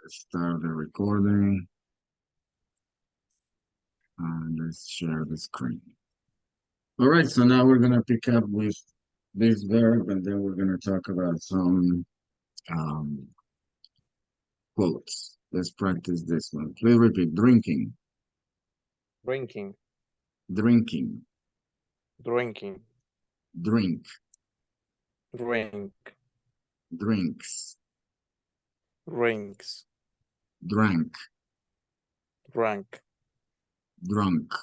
start the recording. And let's share the screen. All right, so now we're gonna pick up with this verb, and then we're gonna talk about some quotes. Let's practice this one. Please repeat: drinking, Drinking, drinking, drinking, drink, drink, drinks, drinks, drank, drank, drunk,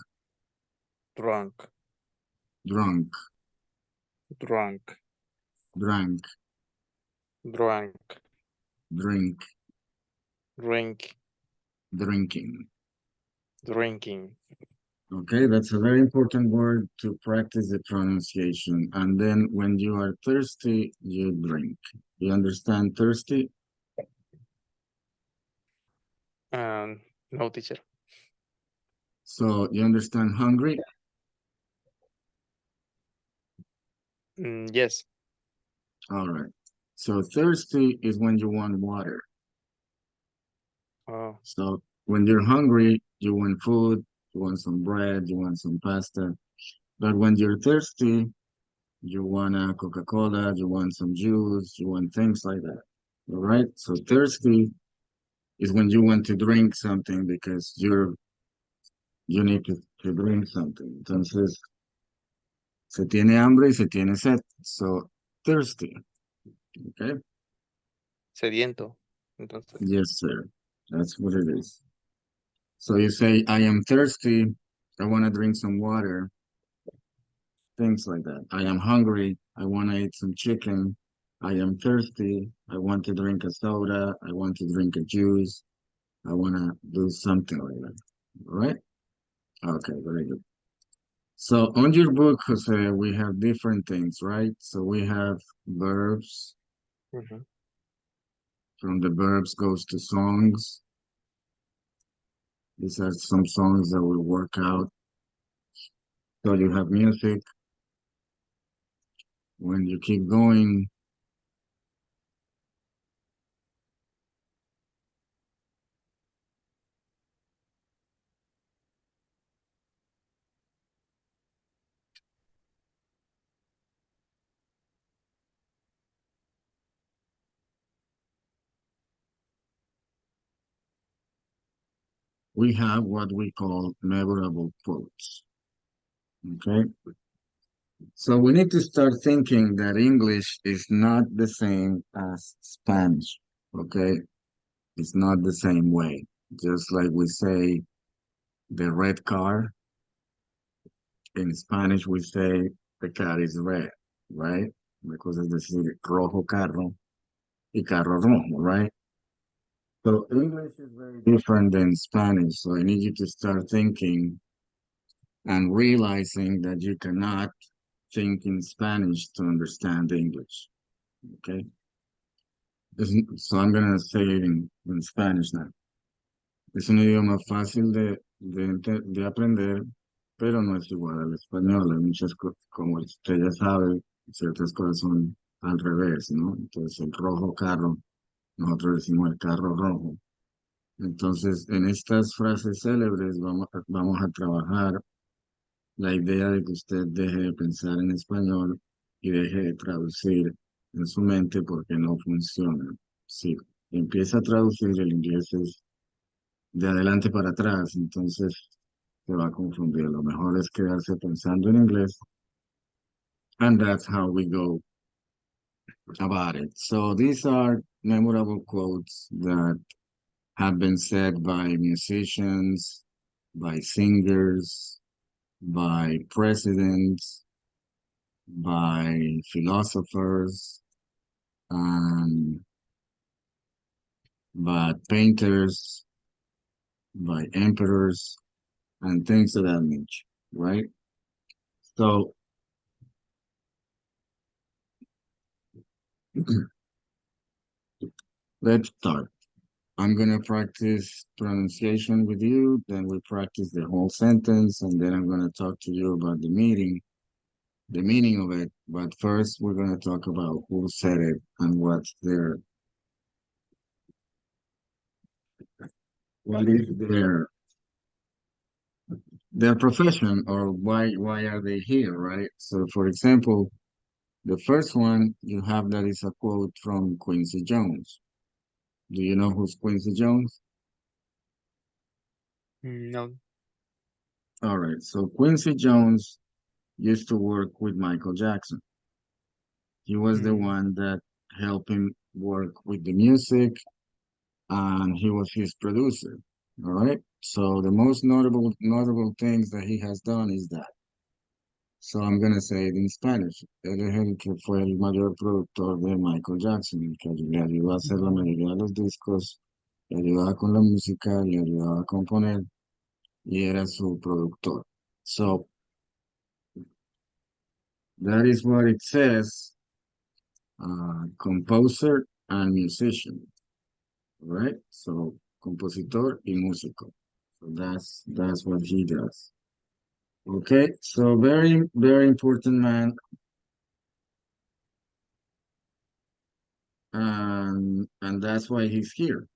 drunk, drunk, drunk, drank, drunk, drink, drink, drinking. drinking. Okay, that's a very important word to practice the pronunciation. And then when you are thirsty, you drink. You understand thirsty? No, teacher. So you understand hungry? Yes. All right. So thirsty is when you want water. Oh, So when you're hungry, you want food, you want some bread, you want some pasta. But when you're thirsty, you want a Coca-Cola, you want some juice, you want things like that. All right? So thirsty is when you want to drink something because you need to drink something. Entonces, se tiene hambre y se tiene sed. So thirsty. Okay? sediento. Entonces, Yes, sir. That's what it is. So you say, I am thirsty. I want to drink some water. Things like that. I am hungry. I want to eat some chicken. I am thirsty. I want to drink a soda. I want to drink a juice. I want to do something like that. All right? Okay, very good. So on your book, Jose, we have different things, right? So we have verbs. From the verbs goes to songs. These are some songs that will work out. So you have music. When you keep going, we have what we call memorable quotes. Okay? So we need to start thinking that English is not the same as Spanish. Okay? It's not the same way. Just like we say the red car, in Spanish we say the car is red, right? Because es decir, rojo carro y carro rojo, right? So English is very different than Spanish. So I need you to start thinking and realizing that you cannot think in Spanish to understand English. Okay? So I'm gonna say it in Spanish now. Es un idioma fácil de aprender, pero no es igual al español. Hay muchas cosas, como usted ya sabe, ciertas cosas son al revés, ¿no? Entonces el rojo carro, nosotros decimos el carro rojo. Entonces, en estas frases célebres vamos a trabajar la idea de que usted deje de pensar en español y deje de traducir en su mente porque no funciona. Si empieza a traducir, el inglés es de adelante para atrás, entonces se va a confundir. Lo mejor es quedarse pensando en inglés, and that's how we go about it. So these are memorable quotes that have been said by musicians, by singers, by presidents, by philosophers, um, by painters, by emperors, and things of that nature, right? So let's start. I'm gonna practice pronunciation with you, then we practice the whole sentence, and then I'm gonna talk to you about the meaning of it. But first, we're gonna talk about who said it and what's their what is their profession, or why are they here, right? So for example, the first one you have that is a quote from Quincy Jones. Do you know who's Quincy Jones? No. All right, so Quincy Jones used to work with Michael Jackson. He was the Mm, one that helped him work with the music, and he was his producer. All right. So the most notable things that he has done is that. So I'm gonna say it in Spanish. Él es el que fue el mayor productor de Michael Jackson, el que le ayudó a hacer la mm, mayoría de los discos, le ayudaba con la música, le ayudaba a componer y era su productor. So that is what it says, composer and musician, right? So compositor y músico. So that's what he does. Okay, so very important man, and that's why he's here.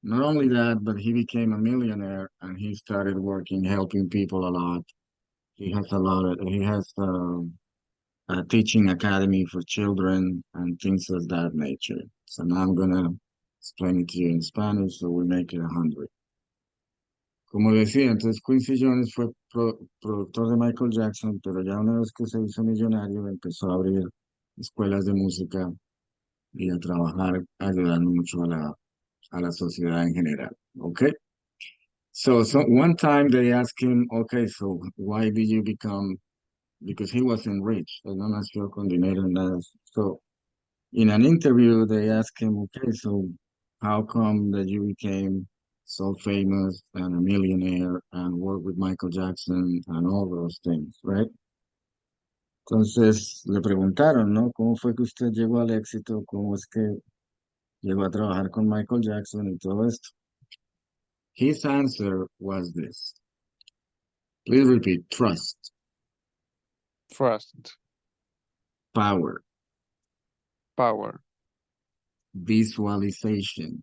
Not only that, but he became a millionaire and he started working, helping people a lot. He has a teaching academy for children and things of that nature. So now I'm gonna explain it to you in Spanish, so we make it 100. Como decía, entonces Quincy Jones fue productor de Michael Jackson, pero ya una vez que se hizo millonario, empezó a abrir escuelas de música y a trabajar ayudando mucho a la sociedad en general. Okay? So one time they asked him, okay, so why did you become, because he wasn't rich, él no nació con dinero en nada. So in an interview, they asked him, okay, so how come that you became so famous and a millionaire and worked with Michael Jackson and all those things, right? Entonces le preguntaron, ¿no? ¿Cómo fue que usted llegó al éxito? ¿Cómo es que llegó a trabajar con Michael Jackson y todo esto? His answer was this. Please repeat. Trust, trust, power, power, visualization.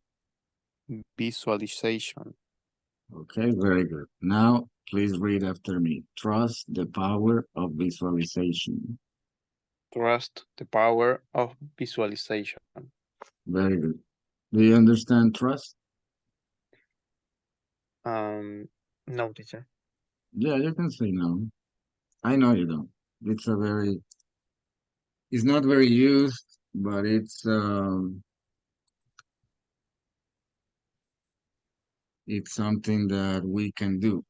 visualization, Okay, very good. Now, please read after me. Trust the power of visualization. trust, the power of visualization. Very good. Do you understand trust? No, teacher. Yeah, you can say no. I know you don't. It's a very, it's not very used, but it's something that we can do,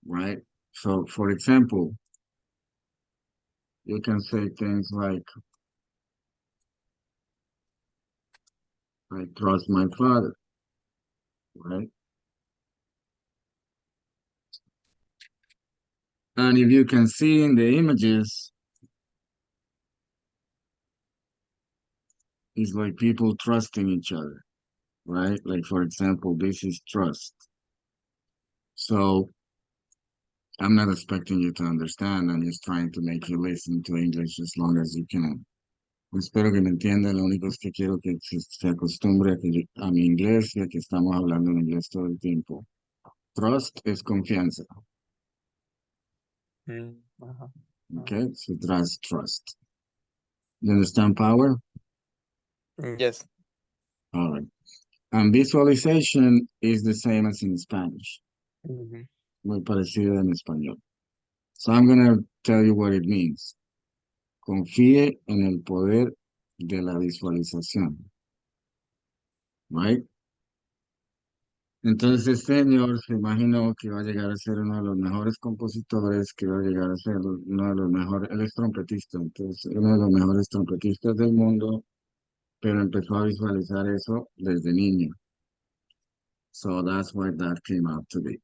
right? So, for example, you can say things like, I trust my father, right? And if you can see in the images, it's like people trusting each other, right? Like, for example, this is trust. So I'm not expecting you to understand. I'm just trying to make you listen to English as long as you can. Espero que me entienda. Lo único es que quiero que se acostumbre a mi inglés y a que estamos hablando en inglés todo el tiempo. Trust es confianza. Ajá. Okay, so that's trust. You understand power? Yes. All right. And visualization is the same as in Spanish. Mhm. Muy parecido en español. So I'm going to tell you what it means. Confíe en el poder de la visualización. Right? Entonces, este señor se imaginó que iba a llegar a ser uno de los mejores compositores, que iba a llegar a ser uno de los mejores, él es trompetista, entonces, uno de los mejores trompetistas del mundo, pero empezó a visualizar eso desde niño. So that's why that came out to be.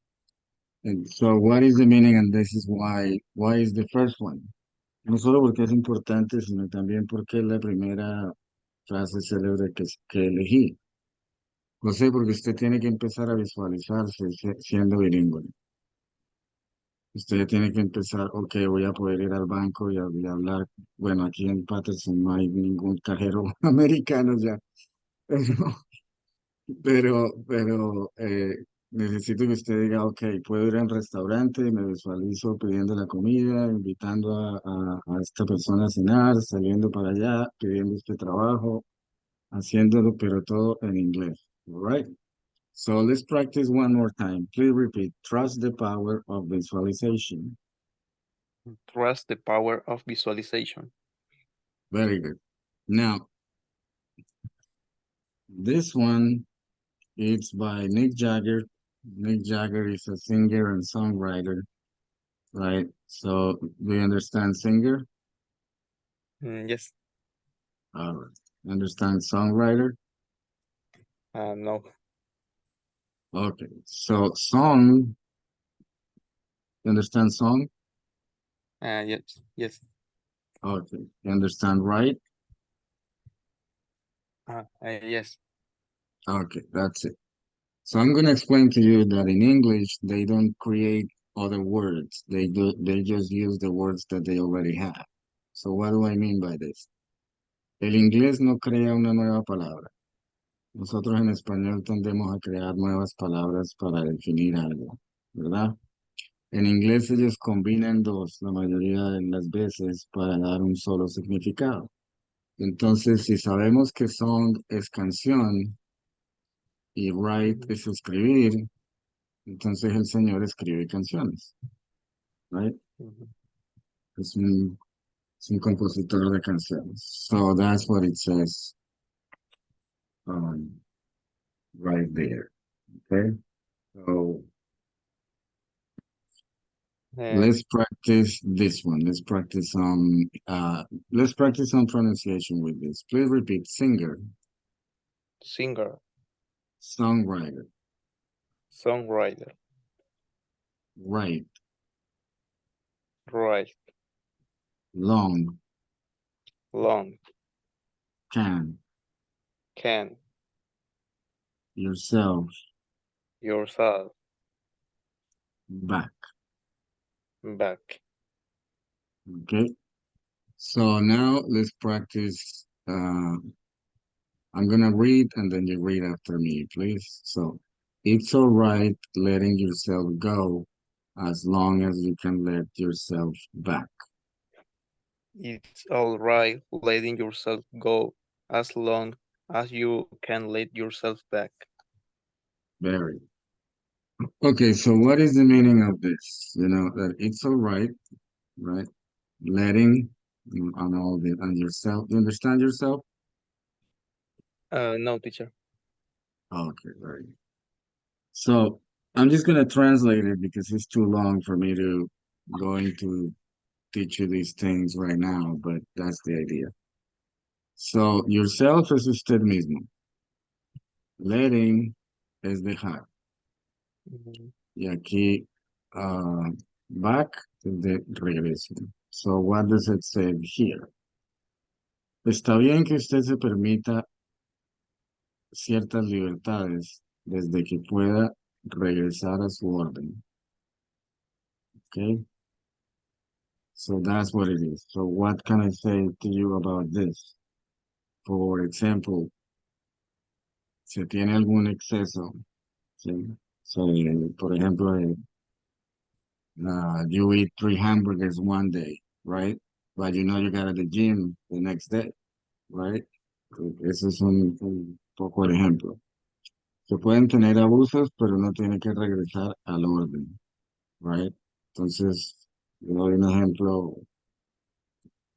And so what is the meaning, and this is why is the first one? No solo porque es importante, sino también porque es la primera frase célebre que elegí. José, porque usted tiene que empezar a visualizarse siendo bilingüe. Usted tiene que empezar, ok, voy a poder ir al banco y hablar. Bueno, aquí en Patterson no hay ningún cajero americano ya, pero necesito que usted diga, ok, puedo ir al restaurante, me visualizo pidiendo la comida, invitando a esta persona a cenar, saliendo para allá, pidiendo este trabajo, haciéndolo, pero todo en inglés. All right? So let's practice one more time. Please repeat. Trust the power of visualization. Trust the power of visualization. Very good. Now, this one is by Nick Jagger. Nick Jagger is a singer and songwriter, right? So, do you understand singer? Yes. All right. Understand songwriter? No. Okay. So, song, you understand song? Yes. Yes. Okay. You understand right? Yes. Okay, that's it. So I'm going to explain to you that in English, they don't create other words. They just use the words that they already have. So what do I mean by this? El inglés no crea una nueva palabra. Nosotros en español tendemos a crear nuevas palabras para definir algo, ¿verdad? En inglés ellos combinan dos la mayoría de las veces para dar un solo significado. Entonces, si sabemos que song es canción y write es escribir, entonces el señor escribe canciones, right? Mhm. Es es un compositor de canciones. So that's what it says um, right there, okay? So Uh, let's practice this one. Let's practice some pronunciation with this. Please repeat singer, Singer, songwriter, songwriter, write, write, long, long, can, can, yourself, yourself, back, back. okay? So now let's practice. I'm gonna read and then you read after me, please. So, it's all right letting yourself go as long as you can let yourself back. It's all right letting yourself go as long as you can let yourself back. Very. Okay, so what is the meaning of this? You know, that it's all right, right? Letting on all the on yourself. You understand yourself? No, teacher. Okay, very good. So I'm just gonna translate it because it's too long for me to go into teach you these things right now, but that's the idea. So, yourself es usted mismo. Letting es dejar. Mhm. Y aquí, back es de regreso. So, what does it say here? Está bien que usted se permita ciertas libertades desde que pueda regresar a su orden. Okay? So, that's what it is. So, what can I say to you about this? For example, si tiene algún exceso, ¿sí? So, por ejemplo, you eat 3 hamburgers one day, right? But you know you got at the gym the next day, right? Ese es un poco de ejemplo. Se pueden tener abusos, pero no tiene que regresar al orden, right? Entonces, yo doy un ejemplo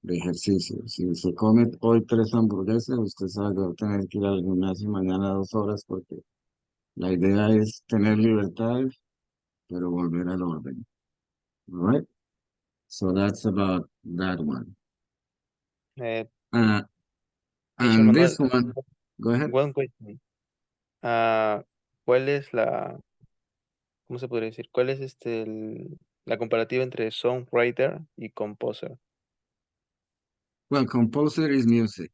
de ejercicio. Si se come hoy 3 hamburguesas, usted sabe que va a tener que ir al gimnasio mañana 2 horas porque la idea es tener libertades, pero volver al orden, right? So that's about that one. Uh, Uh, Teacher and Manuel, this one, go ahead. one question. ¿Cuál es cómo se podría decir? ¿Cuál es la comparativa entre songwriter y composer? Well, composer is music.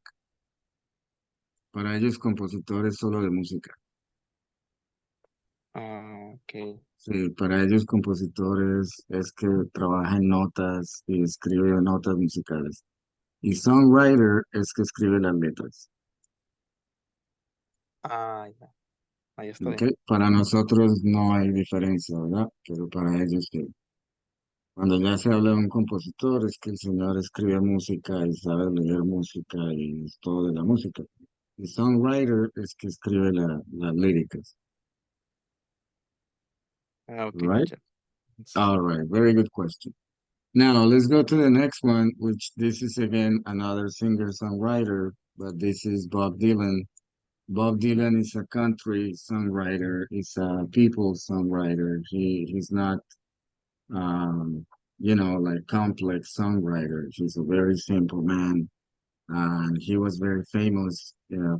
Para ellos, compositor es solo de música. Ok. Sí, para ellos, compositor es que trabaja en notas y escribe notas musicales. Y songwriter es que escribe las letras. Ya. Ahí está ¿ok? bien. Para nosotros no hay diferencia, ¿verdad? Pero para ellos sí. Cuando ya se habla de un compositor, es que el señor escribe música y sabe leer música y es todo de la música. El songwriter es que escribe las líricas, Ah, ok, right? ya. All right, very good question. Now let's go to the next one, which this is again another singer-songwriter, but this is Bob Dylan. Bob Dylan is a country songwriter, he's a people songwriter. He's not like complex songwriter. He's a very simple man. And he was very famous,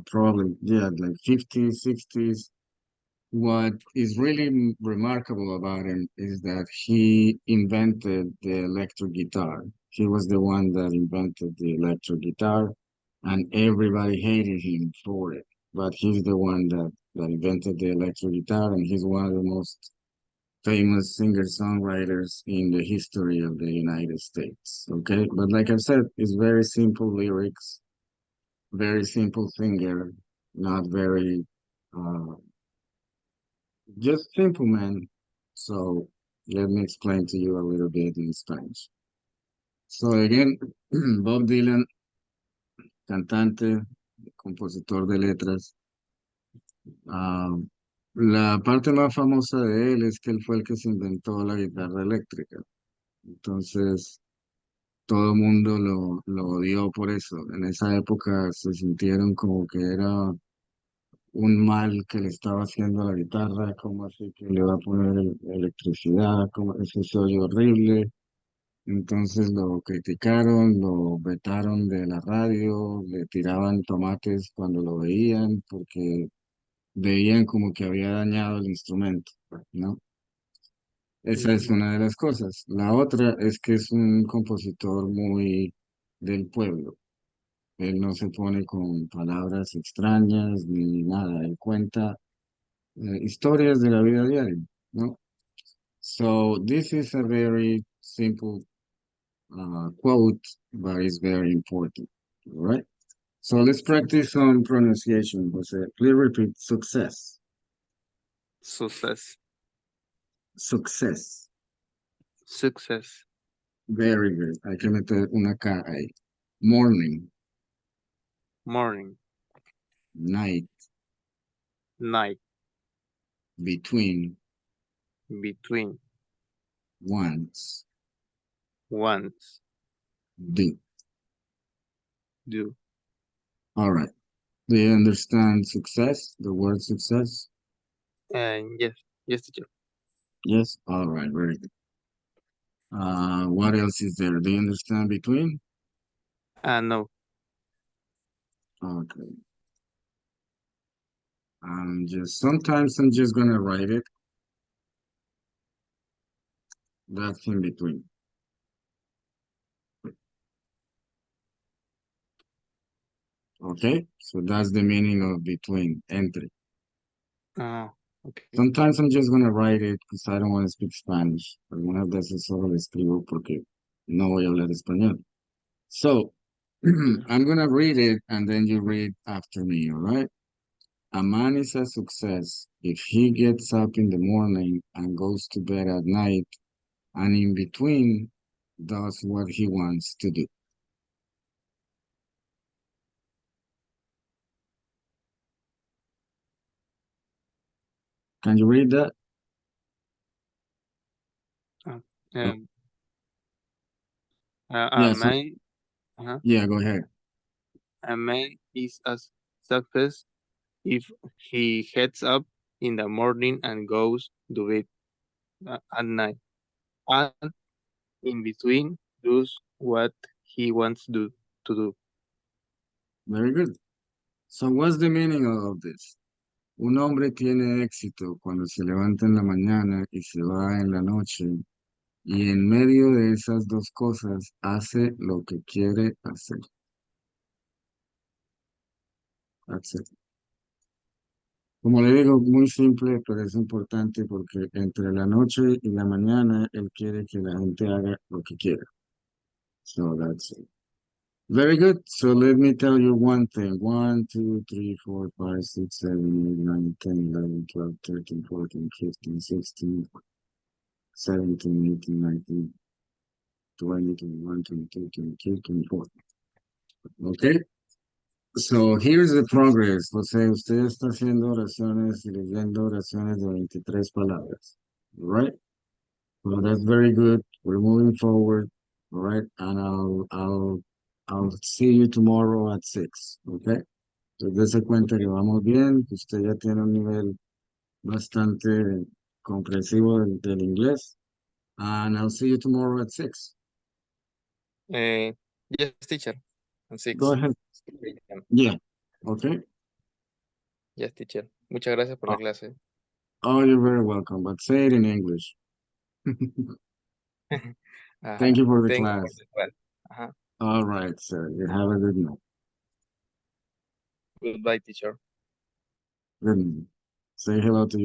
probably, yeah, like 50s, 60s. What is really remarkable about him is that he invented the electric guitar. He was the one that invented the electric guitar, and everybody hated him for it. But he's the one that invented the electric guitar, and he's one of the most famous singer-songwriters in the history of the United States. Okay, but like I said, it's very simple lyrics, very simple singer, not very, uh, just simple man. So let me explain to you a little bit in Spanish. So again, Bob Dylan, cantante, compositor de letras. ah, la parte más famosa de él es que él fue el que se inventó la guitarra eléctrica. Entonces, todo el mundo lo odió por eso. En esa época se sintieron como que era un mal que le estaba haciendo a la guitarra, como así que le va a poner electricidad, como eso se oye horrible. Entonces lo criticaron, lo vetaron de la radio, le tiraban tomates cuando lo veían, porque veían como que había dañado el instrumento, ¿no? Esa es Mm, una de las cosas. La otra es que es un compositor muy del pueblo. Él no se pone con palabras extrañas ni nada. Él cuenta historias de la vida diaria, ¿no? So this is a very simple quote, but it's very important, all right? So let's practice on pronunciation, Jose. Please repeat success, Success. success. Success. Very good. Hay que meter una K ahí. Morning, Morning. night, Night. between, Between. once, Once. do. Do. All right. Do you understand success, the word success? And yes. Yes, teacher. Yes? All right, very good. What else is there? Do you understand between? No. Okay. Sometimes I'm just gonna write it. That's in between. Okay? So that's the meaning of between, entre. Ah, okay. Sometimes I'm just gonna write it because I don't want to speak Spanish. Algunas veces solo lo escribo porque no voy a hablar español. So, Mm. I'm gonna read it and then you read after me, all right? A man is a success if he gets up in the morning and goes to bed at night and in between does what he wants to do. Can you read that? Ah, Oh, um, yeah, uh, yeah, go ahead. a man is a success if he heads up in the morning and goes to bed at night. And in between, does what he wants to do. Very good. So what's the meaning of all this? Un hombre tiene éxito cuando se levanta en la mañana y se va en la noche, y en medio de esas dos cosas hace lo que quiere hacer. That's it. Como le digo, muy simple, pero es importante porque entre la noche y la mañana él quiere que la gente haga lo que quiera. So that's it. Very good. So let me tell you one thing. 1, 2, 3, 4, 5, 6, 7, 8, 9, 10, 11, 12, 13, 14, 15, 16, 17, 18, 19, 20, 21, 22, 23, 24. Okay. So here's the progress. José, usted está haciendo oraciones y leyendo oraciones de 23 palabras. All right? Well, that's very good. We're moving forward. All right. And I'll see you tomorrow at 6. Okay. Entonces, dése cuenta que vamos bien, que usted ya tiene un nivel bastante comprensivo del inglés. And I'll see you tomorrow at 6. Yes, teacher. And Go 6. ahead. Yeah. Okay. Yes, teacher. Muchas gracias por la clase. Oh, you're very welcome. But say it in English. Thank you for the Thank you class. for the class. Ajá. All right, sir. You have a good night. Goodbye, teacher. Good night. Say hello to you.